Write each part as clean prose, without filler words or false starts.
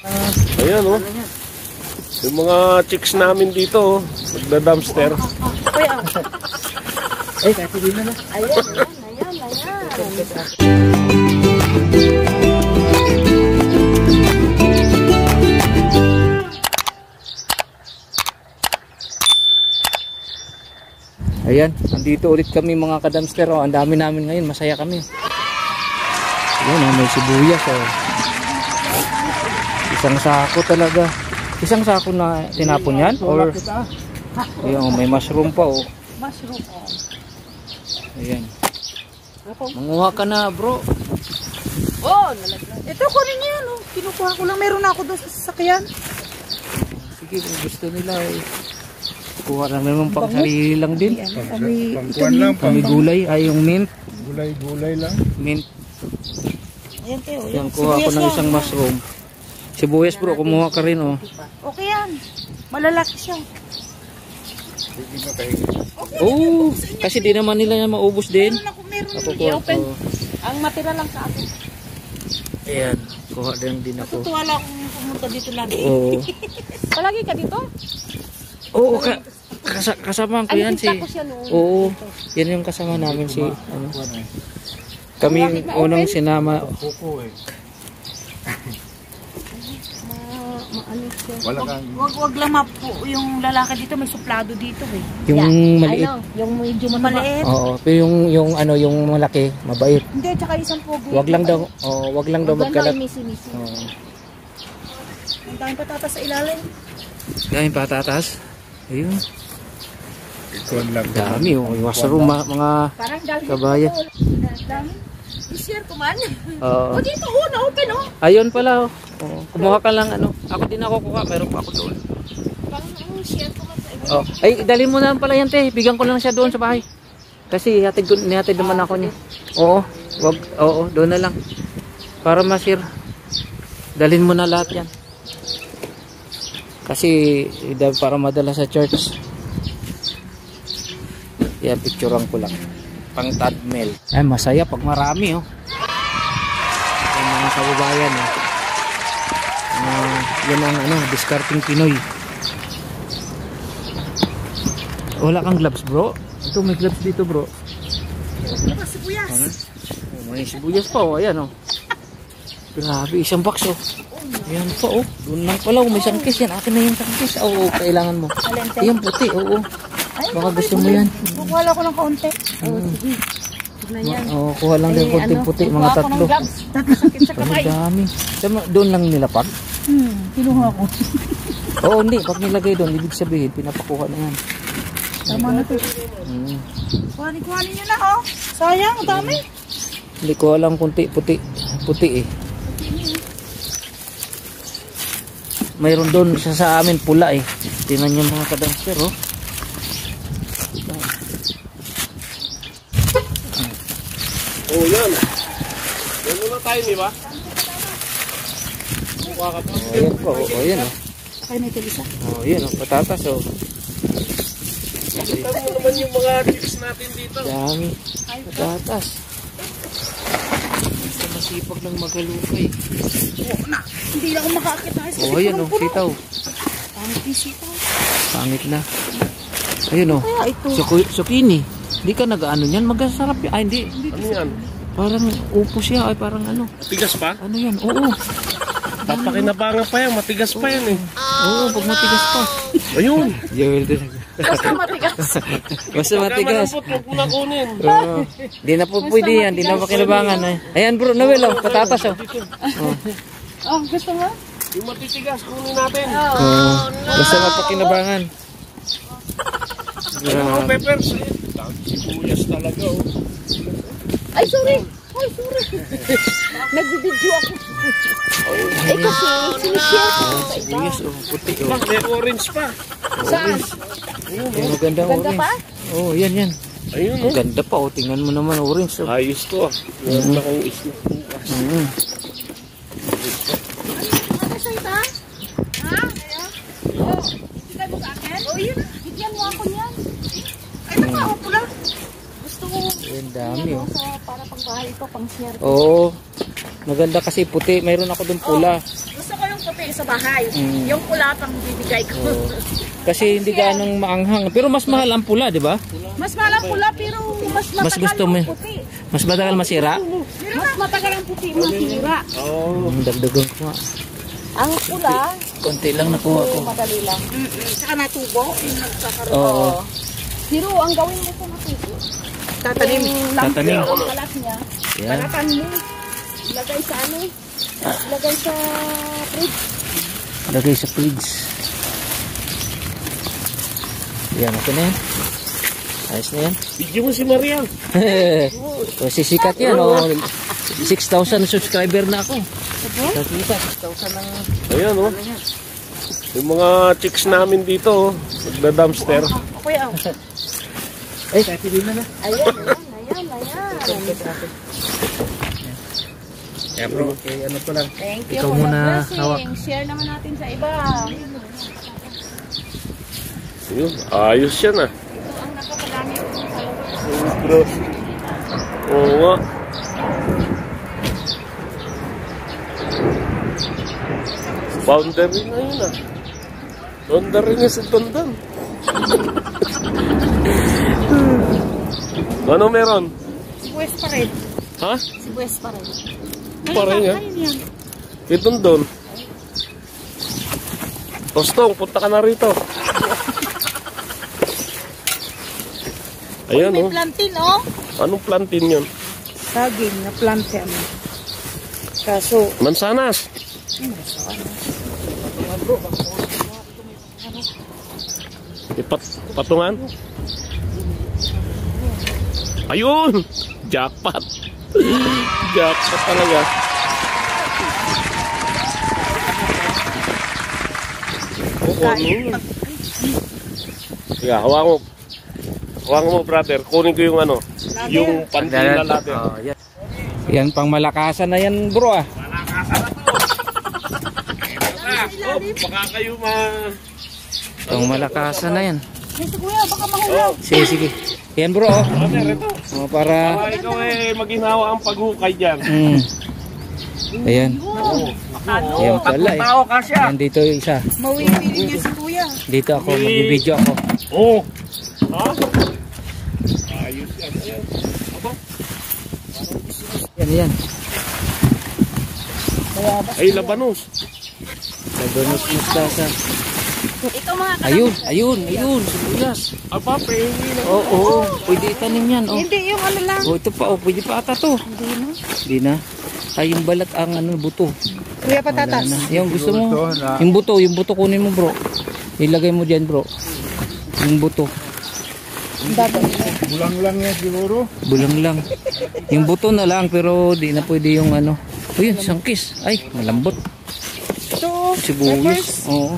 Ayan oh. Yung mga chicks namin dito oh. Magda-dumpster. Ay, kasi din na. Ayan. Ayan, nandito ulit kami mga ka-dumpster. Oh. Ang dami namin ngayon, masaya kami. Ayan, oh, may sibuyas. Oh. Isang sako talaga. Isang sako na tinapon yan? Or ayan, may mushroom pa. Oh. Mushroom. Ayan. Manguha ka na, bro. Oh, nalaglag. Ito, kunin niyo yan. Oh. Kinukuha ko lang. Meron ako doon sa sasakyan. Sige, kung gusto nila eh. Kuha lang naman pang sarili lang din. Kami gulay, ay yung mint. Gulay lang. Mint. Ayan tayo. Yan, kuha ko ng isang mushroom. Sibuyas bro, kumuha ka rin oh. Okay yan. Malalaki siya. Oh, kasi di naman nila maubos din. Meron i-open. Ang matira lang sa akin. Ayan, kuha din ako. Natutuwa lang akong pumunta dito lagi. Oo. Palagi ka dito? Oo, kasama ko yan si. Oo, yan yung kasama namin si. Ano. Kami yung unang sinama. Wag lang mapo yung lalaki dito, may suplado dito eh. Yung maliit. Ano, yung medyo maliit. Oo, pero yung ano, yung malaki, mabait. Hindi, tsaka isang pogo. Wag lang daw, wag lang daw magkalat. Misi. Ang daming patatas sa ilalim. Daming patatas. Ayun. Dami oh, yung mushroom mga kabayan. Dami. I-share ko man. Oo. Dito na-open oh. Ayun pala oh. Kumuha ka lang ano. Ako din ako kuha, meron pa ako doon. Share ko man sa iba. Oh, ay dali mo na pala yan te. Bigyan ko lang siya doon sa bahay. Kasi hatid naman ako niya. Oo, doon na lang. Para ma-share. Dalhin mo na lahat yan. Kasi para madala sa church. Yan, picturean ko lang. Pang thumbnail. Ay, masaya pag marami oh. Yung mga kababayan oh. Yan ang ano, discarding Pinoy. Wala kang gloves bro? Ito may gloves dito bro. Sibuyas. May sibuyas pa oh, ayan oh. Grabe, isang box oh. Ayan pa oh. Doon lang pala oh, may sangkis yan. Akin na yung sangkis. Oo, kailangan mo. Ayan puti, oo. Baka gusto mo yan. Kukuha ko ng kaunti. Sige. Oo, kuha lang din konting puti, mga tatlo. Tatlo sakit sa kamay. Dami. Doon lang nilapag? Kinuha ko. Oo, hindi. Pag nilagay doon, ibig sabihin, pinapakuha na yan. Tama na ito. Kuhanin nyo na oh. Sayang, dami. Hindi ko alam konti, puti eh. Mayroon doon sa amin pula eh. Tingnan nyo mga ka-dumpster oh. Oh, yan. Yan muna tayo, di ba? Ayan po, ayan oh. Kaya may tilisa. Ayan oh, patatas oh. Kita mo naman yung mga chips natin dito. Dami. Patatas. Masipag lang magalupay. Hindi na ako makaakit na. Oh, ayan oh, sitaw. Pangit yung sitaw. Pangit na. Ayun oh. Kaya ito. Zucchini. Hindi ka nag-ano yan? Magasarap yan. Ay, hindi. Ano yan? Parang upo siya. Ay, parang ano. Matigas pa? Ano yan? Oo. Papakinabangan pa yan. Matigas pa yan eh. Oo, pag matigas pa. Ayun. Basta matigas. Basta matigas. Pagka malambot, huwag mo na kunin. Oo. Di na po pwede yan. Di na pakinabangan. Ayan bro, Noel oh. Patatas oh. Oh, gusto mo? Yung matitigas, kunin natin. Basta mapakinabangan. Ano peppers? Sibuyas talaga oh. Ay, sorry. Nagbibidyo ako. Eh kasi, sinishare ko sa iba. Sibuyas oh. Puti oh. Bak, may orange pa. Saan? Yung magandang Ganda orange. pa? Oh, yan. Ayun oh. Ganda pa oh. Tingnan mo naman orange oh. Ayos to ah. Meron akong isla. Ano sa iba? Ha? Oh, bigyan mo sa akin? Oh, yun. Bigyan mo ako niyan. Ay, ito pa ako pula. Gusto ko. Ang dami oh. Para pang bahay ko, pang share ko. Oo. Maganda kasi puti. Mayroon ako dun pula. Gusto ko yung puti. puti sa bahay. Yung pula pang bibigay ko. Kasi hindi ganong maanghang. Pero mas mahal ang pula, di ba? Mas mahal ang pula pero mas matagal gusto mo ang yun. puti. Mas matagal masira. Mas matagal ang puti masira. Dagdagan ko nga. Ang pula, Konti lang nakuha ko. madali lang. Saka natubo. Yung nagkakaroon. Oo. Pero ang gawin mo sa natubo, tatanim. Tatanim. Ang kalat niya. Yan. Balatan mo. Lagay sa ano? Lagay sa fridge. Lagay sa fridge. Yan, okay na yan. Ayos na yan. Video mo si Maria. O, sisikat yan. O, 6,000 subscriber na ako. Nakita, 6,000 ng... Ayan oh. Yung mga chicks namin dito, magda-dumpster. Okay, oh. Ay, pili na na. Ayan. Yeah, bro. Okay, ano ko lang. Thank you Ikaw for muna the blessing. hawak. Share naman natin sa iba. Yun, ayos yan ah. Ito ang nakapadami ko sa followers. Bro. Oo nga. Boundary na yun ah. Boundary na sa Tondan. Ano meron? Si West pa rin. Ha? Si West pa rin. Pa rin yan? Ayun yan. Kay Tondon. Tostong, punta ka na rito. Ayan May oh. plantin, oh. Anong plantin yun? Saging na plantin. Kaso, Mansanas. Patungan. Ayun! Jackpot! Jackpot talaga. Oo, ano? Sige, hawakan mo. Hawakan mo, brother. Kunin ko yung ano, yung pantin na ladder. Oh, yan. Yan pang malakasan na yan, bro ah. Baka kayo Pang malakasan na yan. si Kuya, baka mahulog. Sige, sige. Yan bro oh. Brother, ito. Oh, para... Para ikaw maginawa ang paghukay dyan. Ayan. Ayan pala eh. Tao ka siya. Ayan dito yung isa. Mawipili niya si Kuya. Dito ako, mag-video ako. Oo. Ha? Ayos yan. Yan, yan. Ay, labanos. Labanos mustasa. Ito mga Ayun. Sibuyas. Aba, pahingi na. Oo, pwede itanim yan. Oh. Hindi, yung ano lang. Oh, ito pa. Oh, pwede pa ata to. Hindi na. Ay, yung balat ang ano, buto. Kuya, patatas. Wala na. Yung gusto mo. Yung buto kunin mo bro. Ilagay mo dyan bro. Yung buto. Bulang lang yan siguro. Bulang lang. Yung buto na lang pero di na pwede yung ano. O yun, sangkis. Ay, malambot. Ito, Sibuyas. Oo.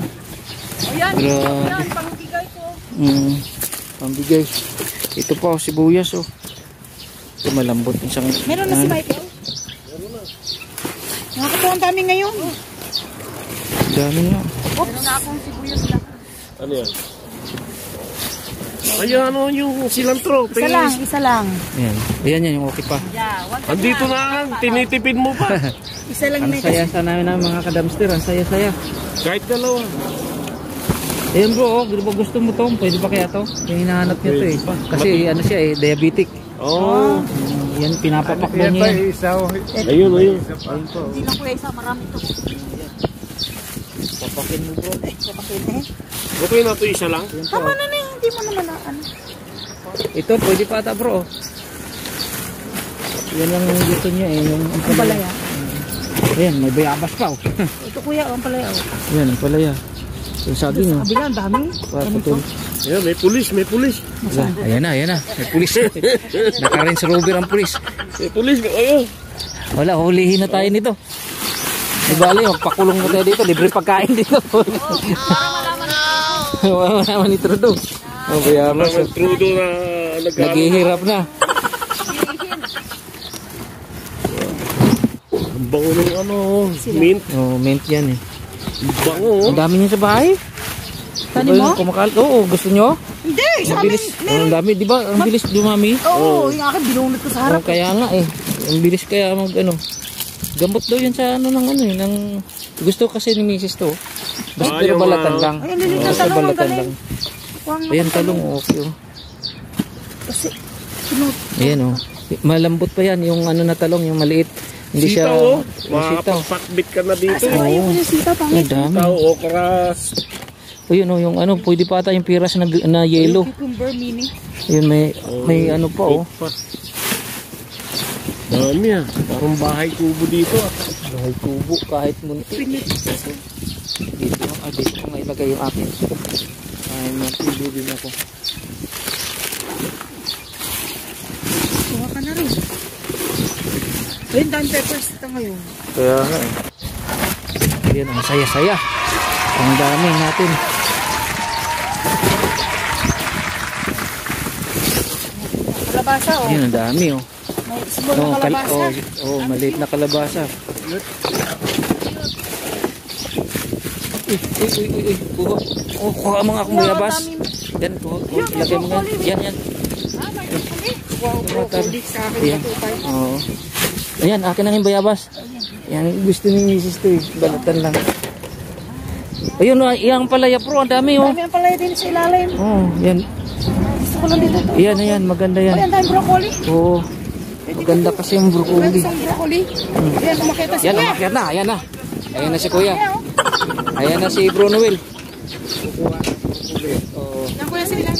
ayan, Grabe. yan, pangbigay ko. Pambigay. Ito pa, sibuyas oh. Ito malambot yung sangkis. Meron na si Michael? Nakakatawa ang dami ngayon. Dami nga. Meron na akong sibuyas lang. Ano yan? Ay, ano yung cilantro? Isa lang. Ayan. Ayan yung okay pa. Yeah, wag ka Andito na, tinitipid mo pa. Isa lang Ang na saya sa namin ng mga kadamster. Ang saya-saya. Kahit dalawa. Ayan bro, oh, gusto mo to? Pwede pa kaya to? Yung hinahanap niya to eh. Kasi ano siya eh, diabetic. Oo. Yan, pinapapakbo niya yan. Ayun. Hindi lang kuya isa, marami to. Papakin mo bro. Papakin eh. Okay na ito isa lang. Tama na na, hindi mo naman na ano. Ito, pwede pa ata bro. Yan lang yung gusto niya eh. Yung Ang palaya. Ayan, may bayabas pa oh. Ito kuya, ang palaya. Yan, ang palaya. Yung sabi Sa nga. kabila, ang dami. Patutol. Ayan, may pulis. Ayan na. May pulis. Naka-Range Rover ang pulis. May pulis. Ayun. Wala, hulihin na tayo nito. Di bali, magpakulong mo tayo dito. Libre pagkain dito. Wala naman ni Trudeau. Oh, bayabas. May Trudeau na Naghihirap na. Ang bango ng ano, mint. Oh, mint yan eh. Bango. Ang dami niya sa bahay. Tanim mo? Kumakal. Oo, gusto nyo? Hindi, sa amin. Mabilis. Ang dami, di ba? Ang bilis dumami. Oo, yung akin, binunod ko sa harap. Oh, kaya nga eh. Ang bilis kaya mag ano. Gamot daw yun sa ano ng ano eh, ng gusto kasi ni Mrs. to. Basta pero yung balatan mga- lang. Ay, ang lilit ng Basta talong, ang balatan galing. lang. Huwag mo Ayan talong okay oh. kasi sinut. Ayan oh. Malambot pa yan yung ano na talong, yung maliit. Hindi siya Sitaw, oh. yung sitaw. Makakapagpakbit ka na dito. Asa Oo. yung sita Ang pangit. dami. Sitaw, okras. O yun oh, yung ano, pwede pa ata yung piras na yellow. Cucumber mini. Yun may ano pa oh. Dami ah. Parang bahay kubo dito ah. Bahay tubo kahit munti. Pinit. Dito ko nga ilagay yung akin. Ay, matulugin ako. Kuha ka na rin. Ayun, dami peppers ito ngayon. Kaya nga eh. Ayan, ang saya-saya. Ang dami natin. Kalabasa oh. Ayan, ang dami oh. May small na kalabasa. Maliit na kalabasa. Uy. Kuha. Oh, kuha mga akong bayabas. Yan, kuha. Lagay mo nga. Yan. Ah, may broccoli. Wow, Tumatal. broccoli sa akin Ayan. na tutay. Oo. Ayan, akin na yung bayabas. Yan, gusto ni Mrs. to eh. Balatan lang. Ayun, iyang palaya pro. Ang dami oh. Dami ang palaya din sa ilalim. Oh, yan. Gusto ko lang dito. Ayan, maganda yan. Ay, ang dami broccoli. Oo. Maganda kasi yung broccoli. Isang broccoli. Ayan, umakita si Yan, Kuya. umakyat na. Ayan na. Ayan na si Kuya. Ayan na si Bro Noel. Oo. Yan Kuya sila.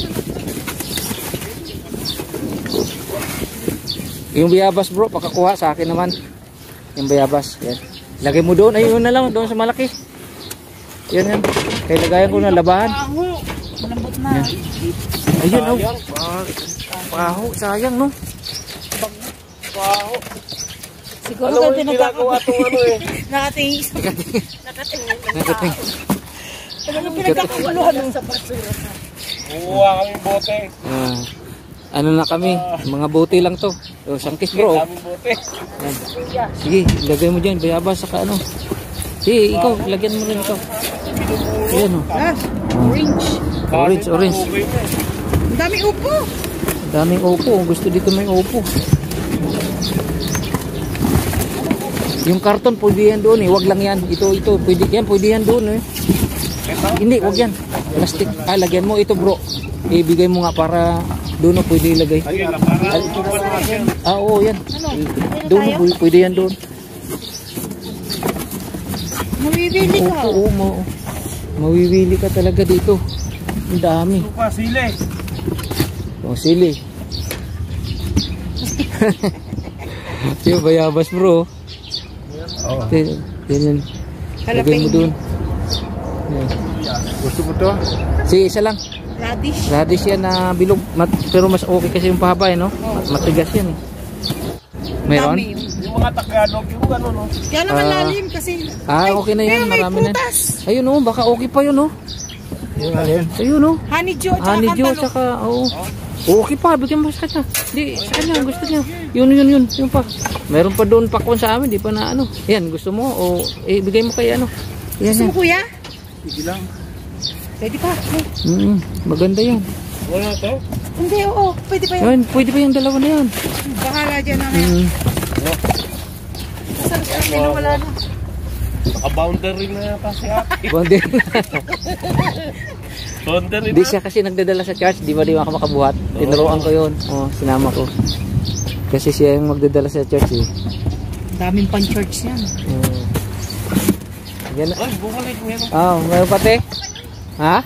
Yung bayabas bro, pakakuha sa akin naman. Yung bayabas. Yan. Lagay mo doon. Ayun na lang. Doon sa malaki. Yan. Kaya lagayan ko na labahan. Paho. Malambot na. Ayun oh. Paho. Sayang no. Wow. Siguro Ano kayo yung ginagawa itong ano eh? Nakatingin. Nakating. Ano pinagkakuluhan sa basura? Kuha kaming bote. Ano na kami. Mga bote lang to. O, sangkis bro. Kaming bote. Yan. Sige, lagay mo dyan. Bayabas saka ano. Sige, ikaw. Lagyan mo rin ikaw. Ayan o. Orange. Orange. Ang dami upo. Daming opo. Gusto dito may opo. Yung karton, pwede yan doon eh. Wag lang yan. Ito. Pwede yan doon eh. Hindi, wag yan. Plastic. Lagyan mo ito bro. Ibigay mo nga para doon pwede ilagay. Oo, yan. Doon pwede yan doon. Mabibili ka. Oo. Mawiwili ka talaga dito. Ang dami. Lupa, sili. Oh, sili. Yung bayabas bro. Oo. Yan. Lagay mo doon. Yan. Gusto mo to? Sige, isa lang. Radish. Radish yan na bilog. Pero mas okay kasi yung pahaba eh, no? Matigas yan eh. Mayroon? Dami. Yung mga Tagalog, yung ano no? Kaya naman lalim kasi. Okay na yan. May Marami na. prutas. Ayun oh, baka okay pa yun oh. Ayun oh. Honeydew at Honeydew cantaloupe. tsaka, oo. Okay pa, bigyan mo sa kanya. Di, sa kanya, gusto niya. Yun pa. Meron pa doon pakwan sa amin, di pa na ano. Yan, gusto mo o bigay mo kay ano. Yan Gusto mo kuya? Sige lang. Pwede pa. Maganda yan. Wala to? Hindi, oo. Pwede pa yun. Yan, pwede pa yung dalawa na yan. Bahala dyan na ngayon. Masarap siya. Wala na. Naka-boundary na yata si ate. Boundary. Boundary Di na. siya kasi nagdadala sa church, di ba ako makabuhat? Tinuruan ko yun. Sinama ko. Kasi siya yung magdadala sa church eh. Daming pan-church yan. Yan. Ay, bumalik mo yan. Meron pati? Ha?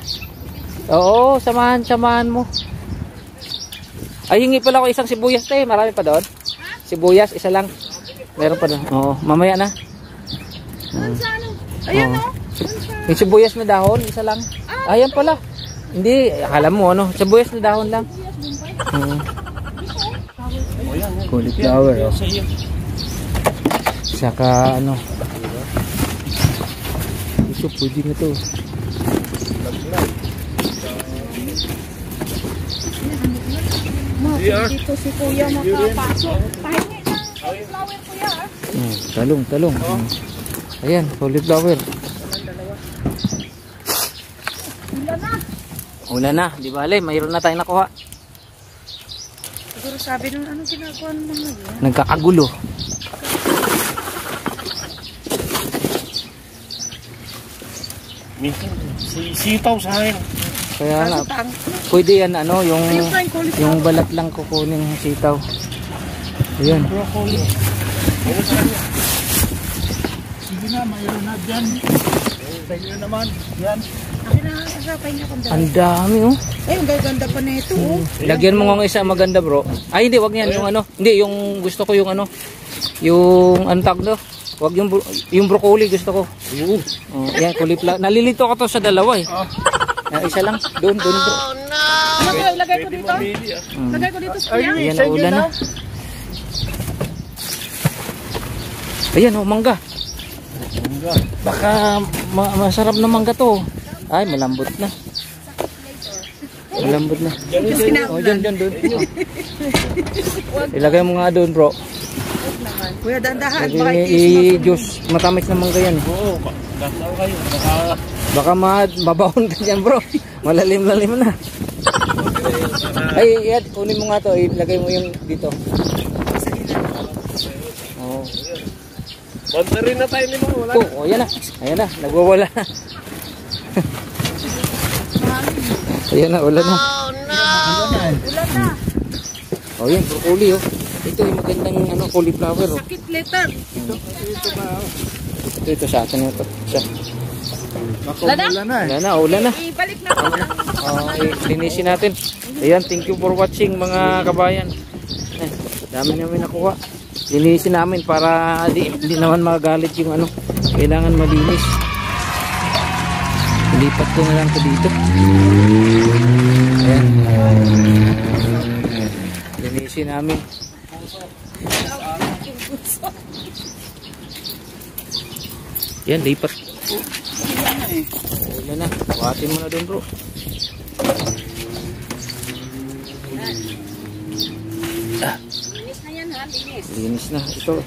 Oo, samahan mo. Ay, hingi pala ako isang sibuyas te. Marami pa doon. Sibuyas, isa lang. Meron pa doon. Oo, mamaya na. Ayun o. Yung sibuyas na dahon, isa lang. Ayan pala. Hindi, akala mo ano. Sibuyas na dahon lang. Cauliflower. Saka ano. Ito, pwede na to. Dito si kuya makapasok. Pahingi ng cauliflower kuya. Talong. Ayan, cauliflower. Ulan na, di bale, mayroon na tayong nakuha. Siguro sabi nung ano ginagawa naman na yun. Nagkakagulo. Minsan, sitaw sa akin. Kaya nga, Tang. pwede yan ano, yung Yung balat lang kukunin ng sitaw. Ayan. Broccoli. Ano sa kanya? Sige na, mayroon na dyan. Sa inyo naman, yan. Akin na, nasapay niya kung dami. Ang dami oh. Ay, ang gaganda pa na ito, oh. Lagyan mo nga isa maganda bro. Ay hindi, wag niyan yung ano. Hindi, yung gusto ko yung ano. Yung antag do. Wag yung broccoli gusto ko. Yun. Oh, yan kulipla. Nalilito ko to sa dalawa eh. Isa lang. Doon bro. Ano ko, ilagay ko dito? Lagay ko dito sa kuya. Ayan na ulan na. Ayan oh, mangga. Baka masarap na mangga to. Ay, malambot na. Malambot na. Oh, dyan, doon. Ilagay mo nga doon, bro. Kuya, dandahan. Lagay i-juice. Matamis na mangga yan. Oo, dasaw kayo. Baka mabahon ka dyan, bro. Malalim-lalim na. Ay, kunin mo nga to. Ilagay mo yung dito. Oh. Banda rin na tayo ni mga wala. Oh, ayan na. Ayan na. Nagwawala na. Ayan na, ulan na. Ulan na. Oh, yan, broccoli oh. Ito yung magandang ano, cauliflower oh. Sakit letter. Ito sa atin ito. Siya. Ulan na? Ulan na, ulan na. Ibalik na ko. Linisin natin. Ayan, thank you for watching mga kabayan. Dami namin nakuha. Linisin namin para di naman magagalit yung ano. Kailangan malinis. Lipat ko na lang ito dito. Ayan. Linisin namin. Yan, lipat. Ulan na. Buhatin mo na doon bro. Linis na yan ha, linis. Linis na. Ito.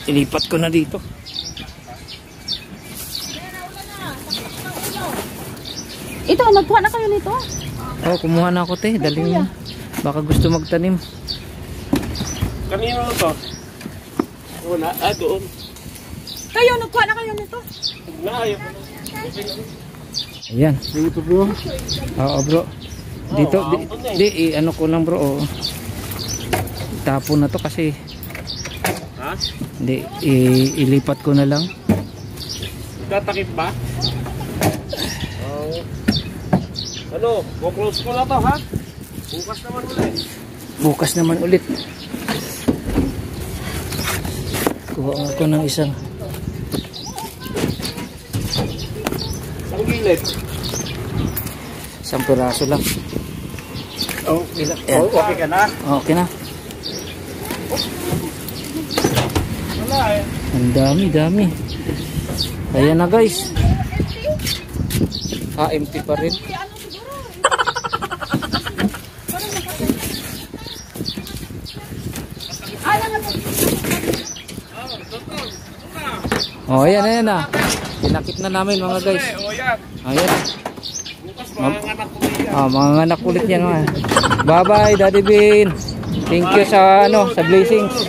Ilipat ko na dito. Ito, nagkuha na kayo nito. Oh, kumuha na ako te. Daling mo. Baka gusto magtanim. Kanino to? Wala, doon. Kayo, nagkuha na kayo nito. Ayaw. Ayan. Dito bro. Oo bro. Dito, ano ko lang bro. Oh. Tapon na to kasi. Ha? Hindi, ilipat ko na lang. Tatakip ba? Ano, close ko na to ha? Bukas naman ulit. Bukas naman ulit. Kuha ko ng isang. Ang gilid. Isang piraso lang. Oh, okay ka na? Okay na. Wala eh. Ang dami. Ayan na guys. Empty pa rin. Oh, ayan na. Pinakit na namin mga guys. Ayan. Mga anak ulit yan mga. Bye-bye Daddy Bean. Thank you sa sa blessings.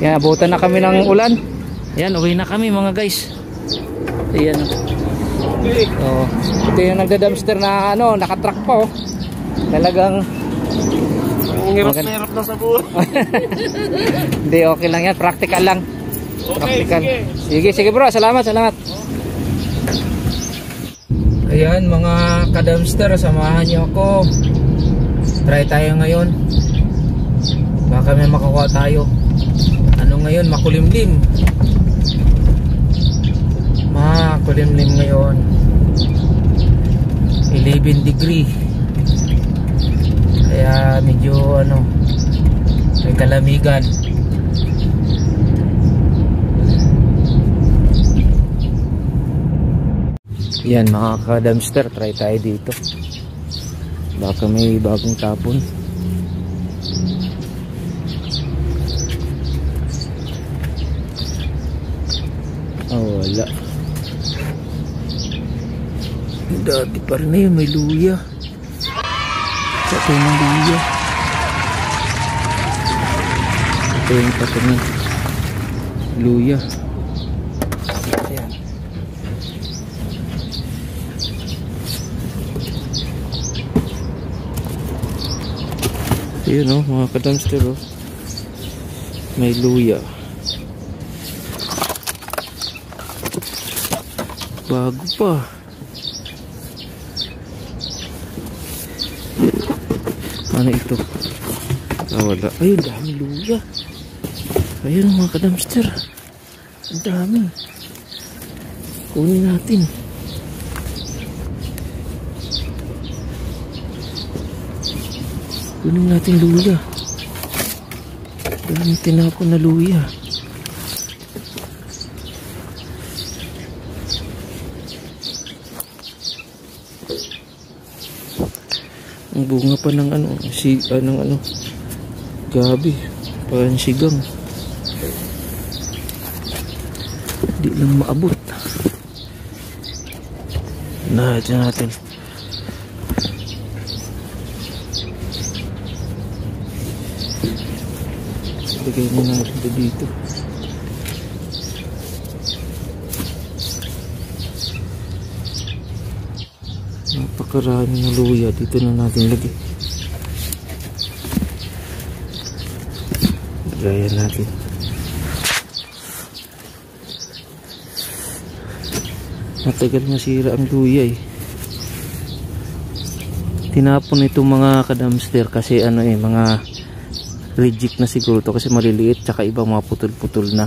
Yan, abutan na kami ng ulan. Ayan, uwi na kami mga guys. Ayan. Oh, ito yung nagda-dumpster na naka-truck pa oh. Talagang Ang hirap na sa buhay. hindi, okay lang yan, practical lang. Okay, Practical. Sige bro, salamat. Ayan mga ka-dumpster, samahan niyo ako. Try tayo ngayon. Baka may makakuha tayo. Ano ngayon, makulimlim. Makulimlim ngayon. 11 degree. Kaya medyo may kalamigan. Yan mga ka-dumpster, try tayo dito. Baka may bagong tapon. Oh, wala. Dati pa rin na yun, may luya. Ito yung luya. Ito yung patungan. Luya. Ayan. Ayun oh, mga ka-dumpster oh. May luya. Bago pa. Ano ito? Ah, wala. Ayun, dami luya. Ayun mga ka-dumpster. Ang dami. Kunin natin. Kunin natin luya. Dami tinapon na luya. Ang bunga pa ng ano, gabi, parang sigang. Di lang maabot. Natin. Lagay mo na ito dito. Napakarami ng luya. Dito na natin lagay. Lagayan natin. Matagal masira ang luya eh. Tinapon itong mga ka-dumpster kasi ano eh, mga reject na siguro to kasi maliliit tsaka ibang mga putol-putol na.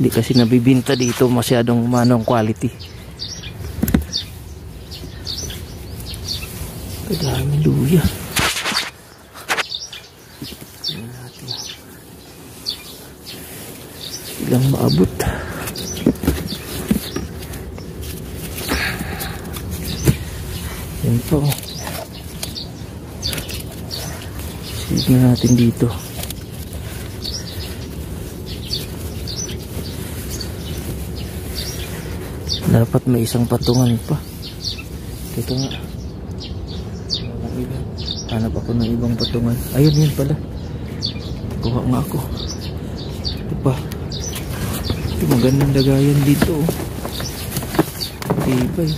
Hindi kasi nabibinta dito masyadong manong quality. Kadami luya. Ilang maabot. Yan po. Tignan natin dito. Dapat may isang patungan pa. Ito nga. Hanap ako ng ibang patungan. Ayun, yun pala. Kuha nga ako. Ito pa. Ito magandang lagayan dito. Tibay.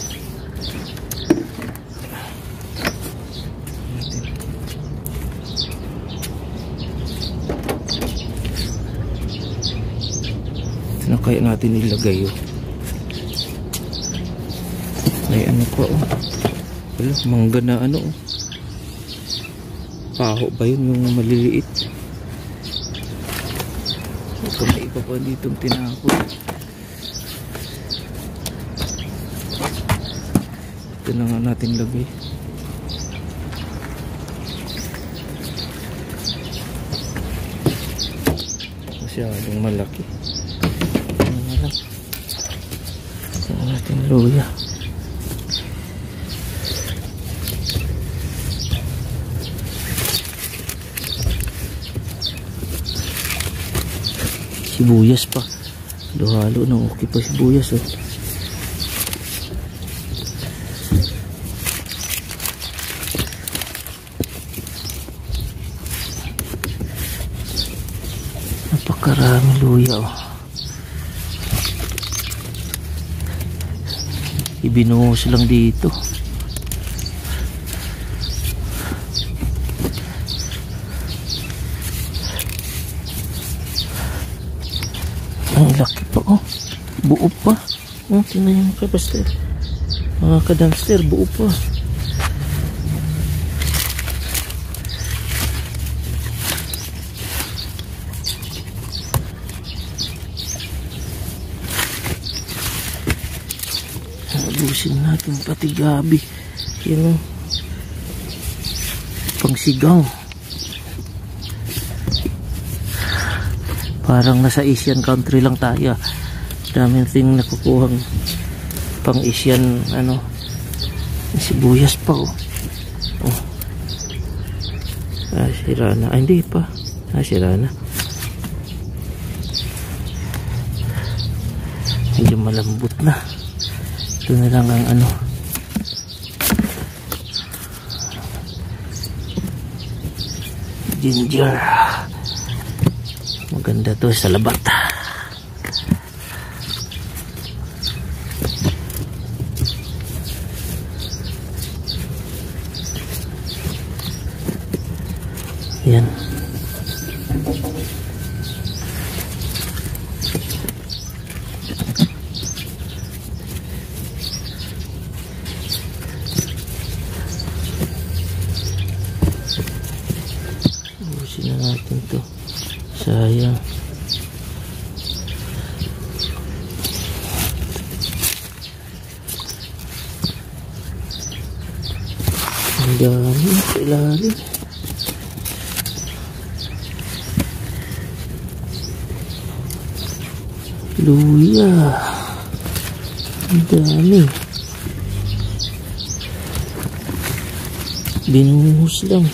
Ito na kaya natin ilagay oh. May ano pa oh. Wala, mangga na ano oh. Paho ba yun yung maliliit? Ito may iba pa ditong tinapon. Ito na nga natin lagay. Masyadong malaki. Ano na lang. Ito na natin luya. Sibuyas pa. Halo-halo na okay pa sibuyas oh. Napakarami luya oh. Ibinuhos lang dito. Ang laki pa oh. Buo pa. Oh, tingnan yung ka-dumpster. Mga ka-dumpster, buo pa. Halusin natin pati gabi. Yan oh. Pangsigang. Parang nasa Asian country lang tayo. Daming ting nakukuhang pang Asian ano. Sibuyas pa oh. Oh. Ah, sira na. Ah, hindi pa. Ah, sira na. Medyo malambot na. Ito na lang ang ano. Ginger. Maganda to sa labat. Ang dami sa ilalim. Luya. Ang dami. Binuhos lang.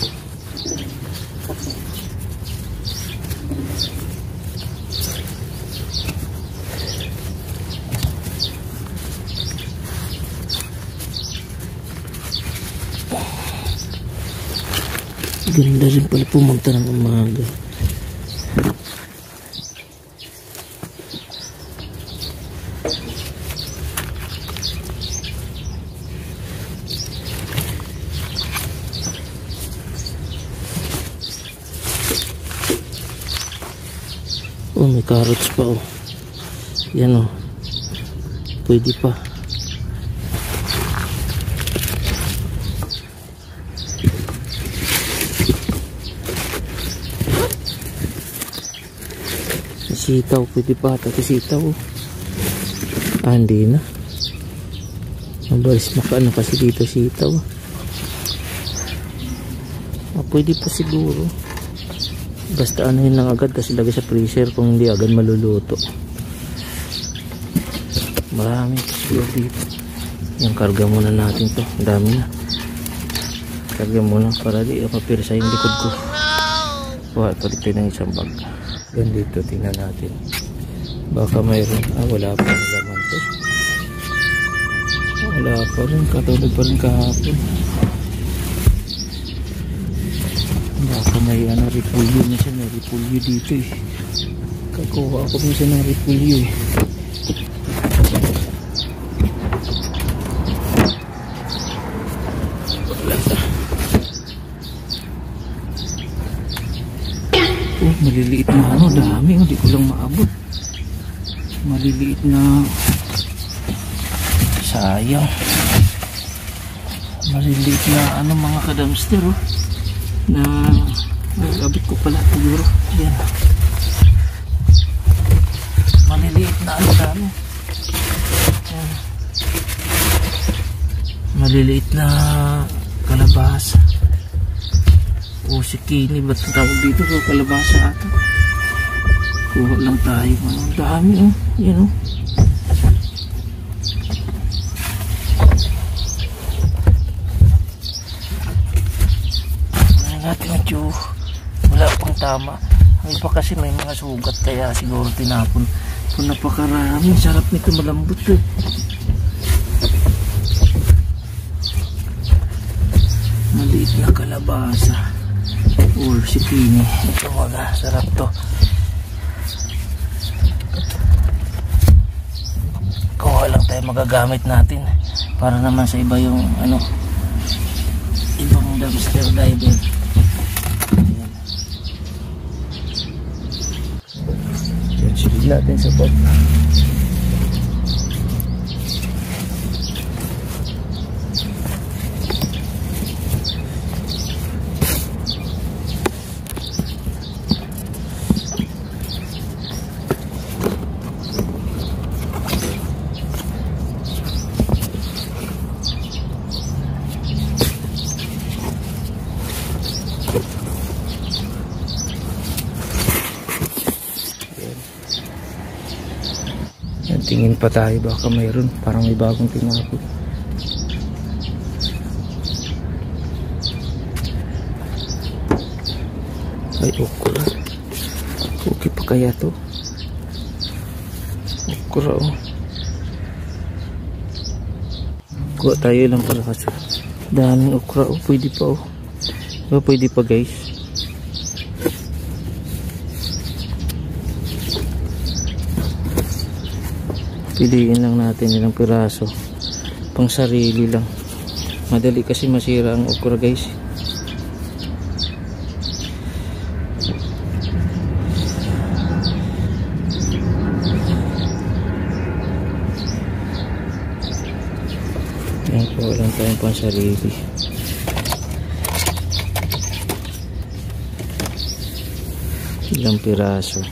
Ganda rin pala pumunta ng umaga. Oh, may carrots pa oh. Yan oh. Pwede pa. Sitaw, pwede pa ata sitaw. Ah, hindi na. Mabalis makaano kasi dito sitaw. Ah, pwede pa siguro. Basta ano yun lang agad kasi lagay sa freezer kung hindi agad maluluto. Marami siguro dito. Yung karga muna natin to. Ang dami na. Karga muna para di mapira sa yung likod ko. Wala, palit tayo ng isang bag. Yan dito, tingnan natin. Baka mayroon. Ah, wala pa ng laman to. Wala pa rin. Katulad pa rin kahapon. Baka may ano, repulyo na siya. May repulyo dito eh. Kakuha ako minsan ng repulyo eh. Wala sa. Oh, maliliit na ano. Dami. Hindi ko lang maabot. Maliliit na. Sayang. Maliliit na ano mga kadamster oh. Na nagabit ko pala siguro. Ayan. Maliliit na ano dami. Ayan. Maliliit na kalabasa. O sikini, ba't tawag dito ko kalabasa ata? Kuha lang tayo. Ang dami oh. Yan oh. Natin medyo wala pang tama. Ang iba kasi may mga sugat kaya siguro tinapon. Kung napakarami, sarap nito, malambot eh. Maliit na kalabasa or sikini. Ito mga sarap to. Kuha lang tayo magagamit natin para naman sa iba yung ano, ibang dumpster diver. Silid natin sa pot. Tingin pa tayo baka mayroon, parang may bagong tinapon. Ay, okra. Okay pa kaya to? Okra oh. Kuha tayo lang para kasi daming okra oh. Pwede pa oh. Diba pwede pa guys? Piliin lang natin ilang piraso pang sarili lang. Madali kasi masira ang okra guys. Yan po, walang tayong pang sarili. Ilang piraso.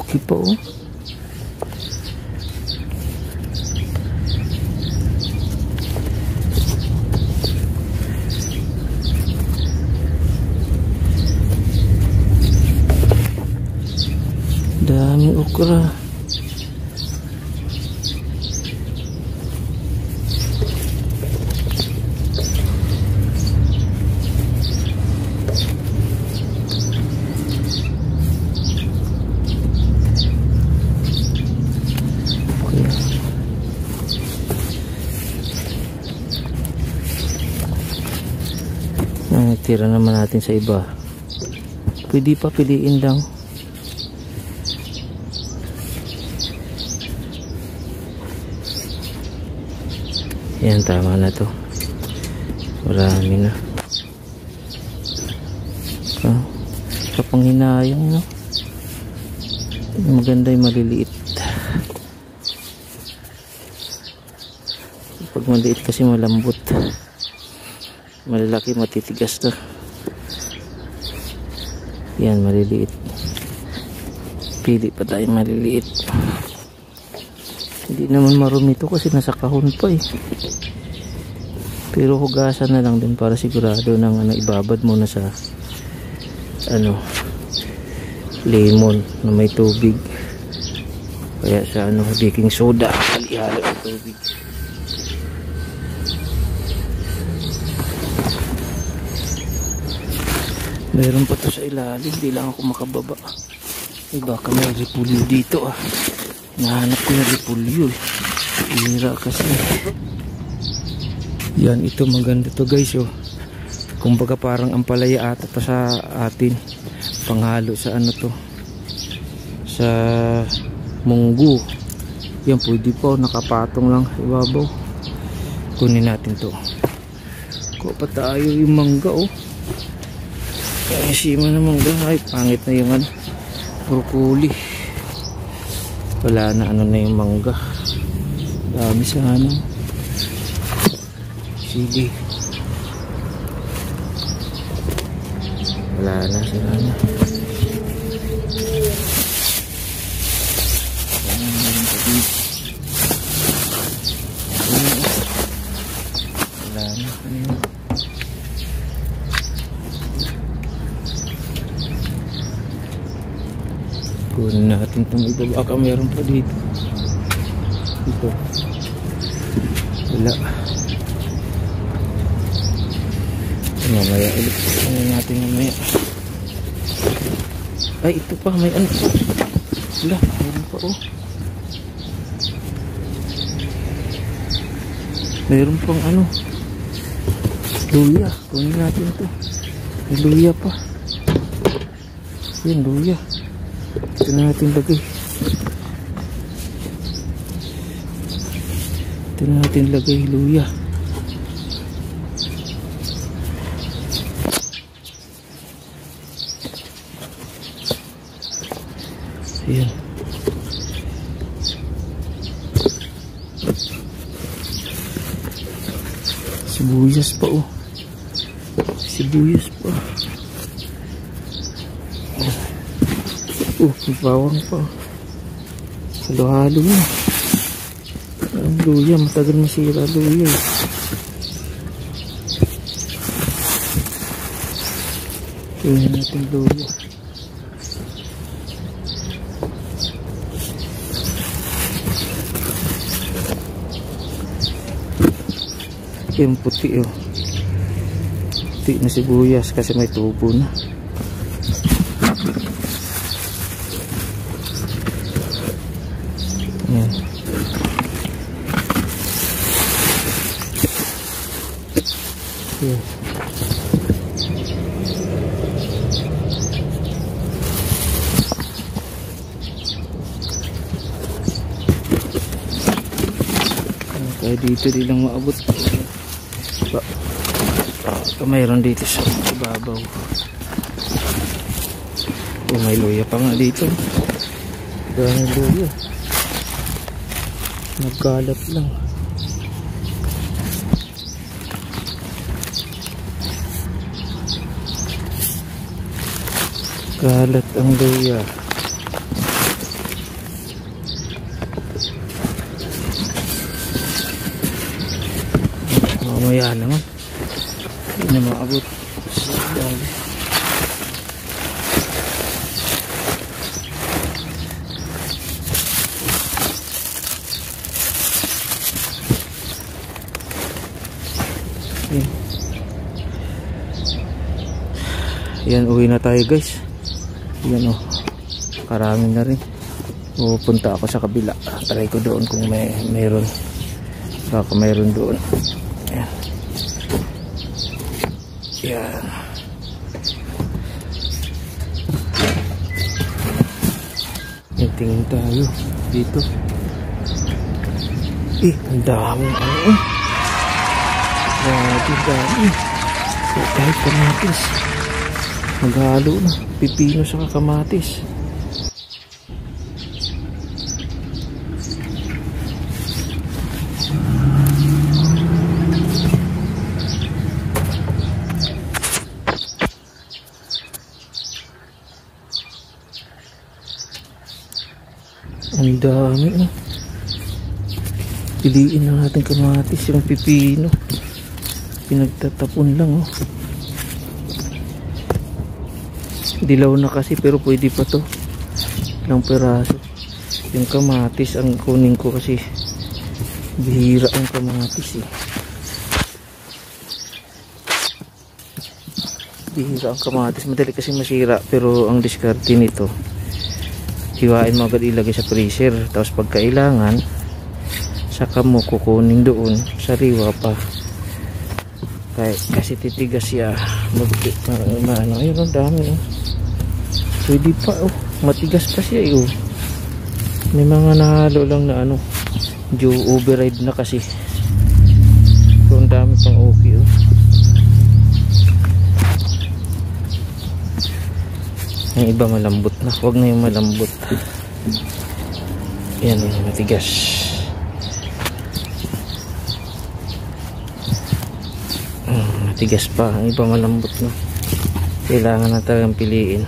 Laki pa oh. Daming okra. Tira naman natin sa iba. Pwede pa piliin lang. Yan, tama na to. Marami na. Kapanghinayang, no? Maganda yung maliliit. Pag maliit kasi malambot. Malalaki matitigas to. Yan, maliliit. Pili pa tayo maliliit. Hindi naman marumi to kasi nasa kahon pa eh. Pero hugasan na lang din para sigurado ng ibabad mo na sa lemon na may tubig. Kaya sa baking soda, halo ng tubig. Meron pa to sa ilalim, hindi lang ako makababa. Baka may repulyo dito ah. Nahanap ko yung repulyo eh. Hira kasi. Yan, ito maganda to guys oh. Kumbaga parang ampalaya ata pa sa atin. Panghalo sa to. Sa munggo. Yan, pwede po, nakapatong lang sa ibabaw. Kunin natin to. Kuha pa tayo yung mangga oh. Kaya sima na mangga. Ay, pangit na yung broccoli. Wala na na yung mangga. Dami sa sige. Wala na sila na. Wala na. Kunin natin itong ito. Baka meron pa dito. Ito. Wala. Mamaya ulit. Ano natin mamaya. Ay, ito pa. May ano pa. Wala. Meron pa oh. Meron pang luya. Kunin natin ito. May luya pa. Yan, luya. Ito na natin lagay. Ito na natin lagay luya. Ayan. Sibuyas pa oh. Sibuyas pa. May bawang pa. Halo-halo na. Ang luya, matagal masira luya. Tingnan natin luya. Yung puti oh. Puti na sibuyas kasi may tubo na. Yan. Yan. Kaya dito di lang maabot. Mayroon dito sa ibabaw. May luya pa nga dito. Dahil luya. Nagkalat lang. Kalat ang luya. mamaya naman. Hindi na maabot. Yan, uwi na tayo guys. Yan oh, karami na rin. Pupunta ako sa kabila. Try ko doon kung mayroon. Baka mayroon doon. Yan. Yan. Tingin tayo dito. Ang daming ano. Grabe, dami. Kahit kamatis. Maghalo na. Pipino sa kamatis. Ang dami. Piliin na natin kamatis. Yung pipino. Pinagtatapon lang oh. Dilaw na kasi pero pwede pa to. Ilang peraso. Yung kamatis ang kunin ko kasi bihira ang kamatis eh. Bihira ang kamatis. Madali kasi masira pero ang diskarte nito, hiwain mo agad, ilagay sa freezer. Tapos pag kailangan, saka mo kukunin doon. Sariwa pa. Kasi titigas siya. Ano, ayun ang dami oh. Pwede pa oh. Matigas pa siya eh oh. May mga nahalo lang na ano, medyo override na kasi. So ang dami pang okay oh. Yung iba malambot na. Huwag na yung malambot. Yan yung matigas. Matigas pa. Ang iba malambot na. Kailangan na talagang piliin.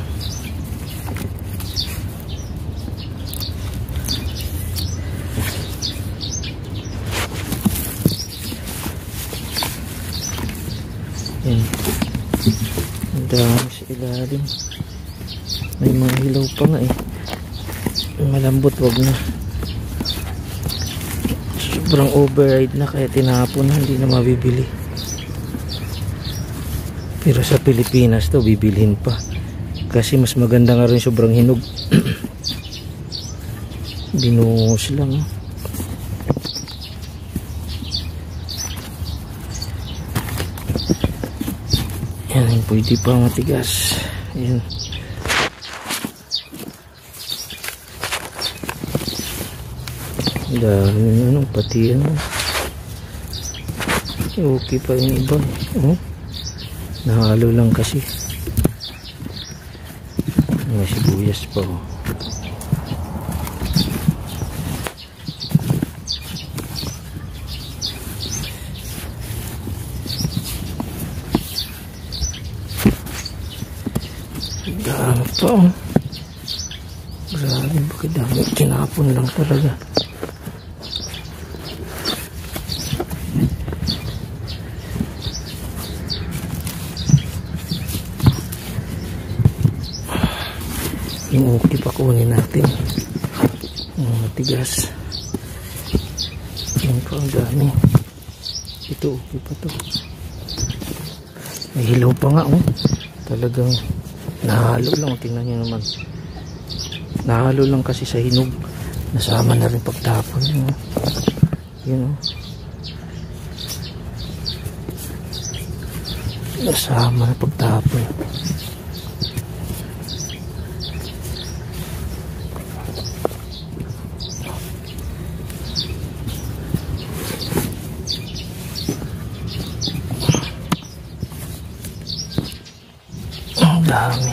Yan. Ang dami sa ilalim. May mga hilaw pa nga eh. Malambot, wag na. Sobrang override na kaya tinapon na, hindi na mabibili. Pero sa Pilipinas to bibilhin pa. Kasi mas maganda nga rin sobrang hinog. Binuhos lang oh. Yan, pwede pa matigas. Yan. Dami ano, pati ano. Okay pa yung iba. Oh. Nahalo lang kasi. May sibuyas pa oh. Dami pa oh. Grabe, bakit dami? Kinapon lang talaga. Yung okay pa kunin natin. Yung matigas. Yan pa ang dami. Ito okay pa to. May hilaw pa nga oh. Talagang nahalo lang. Tingnan nyo naman. Nahalo lang kasi sa hinog. Nasama na rin pagtapon. Yun oh. Nasama na pagtapon. Dami.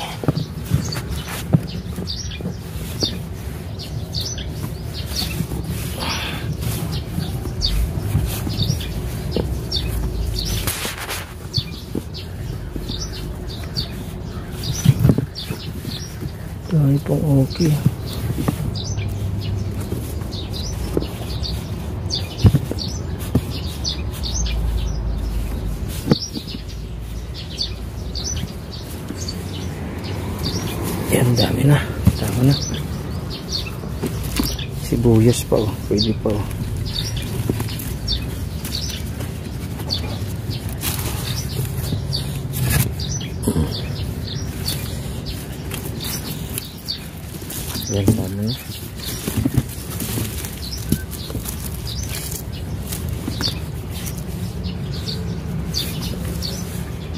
Dami pong okay. Ayan na, tama na. Sibuyas pa oh, pwede pa oh. Ayan, tama na.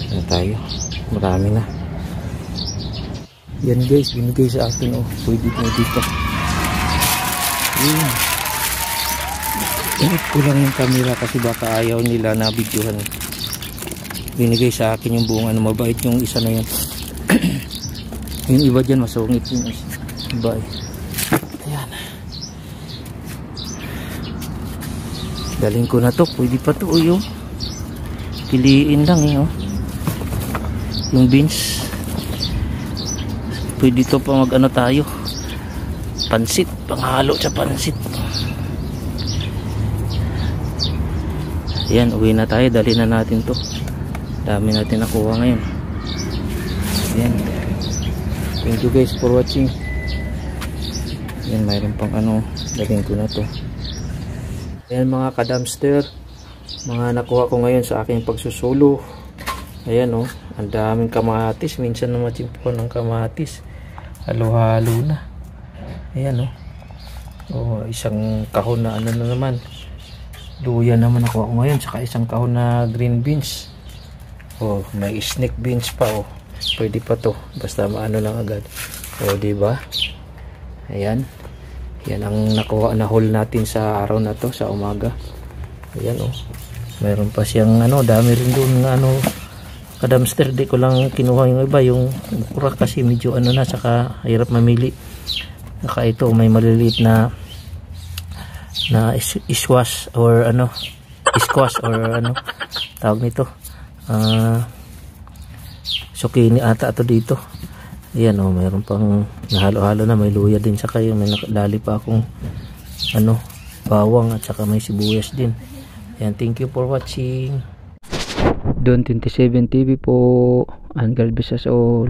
Ayan tayo, marami na. Yan guys, binigay sa akin oh, pwede po dito. Ayan. Init ko lang yung camera kasi baka ayaw nila na videohan. Binigay sa akin yung buong ano, mabait yung isa na yun. Yung iba dyan masungit yung iba eh. Ayan. Daling ko na to, pwede pa to oh, yung piliin lang eh oh. Yung beans pwede to pa mag ano tayo, pansit, panghalo sa pansit. Ayan, uwi na tayo, dali na natin to, dami natin nakuha ngayon. Ayan, thank you guys for watching. Ayan, mayroon pang ano, dalhin ko na to. Ayan mga ka-dumpster, mga nakuha ko ngayon sa aking pagsusulo. Ayan oh, ang daming kamatis, minsan na matimpuan ng kamatis, halo-halo na. Ayan oh, oh, isang kahon na ano na naman, luya naman nakuha ko ngayon, saka isang kahon na green beans. Oh, may snake beans pa oh, pwede pa to, basta maano lang agad. Oh, diba? Ayan, yan ang nakuha na haul natin sa araw na to, sa umaga. Ayan oh, mayroon pa siyang ano, dami rin doon nga ano, ka-dumpster. Di ko lang kinuha yung iba, yung okra kasi medyo ano na, saka hirap mamili. Saka ito may maliliit na iswas or ano, squash or ano tawag nito, zucchini ata ito dito. Ayan oh, mayroon pang nahalo-halo na, may luya din, saka yung may nakalali pa akong ano, bawang at saka may sibuyas din. Ayan, thank you for watching. Don 27 TV po, and God bless us all.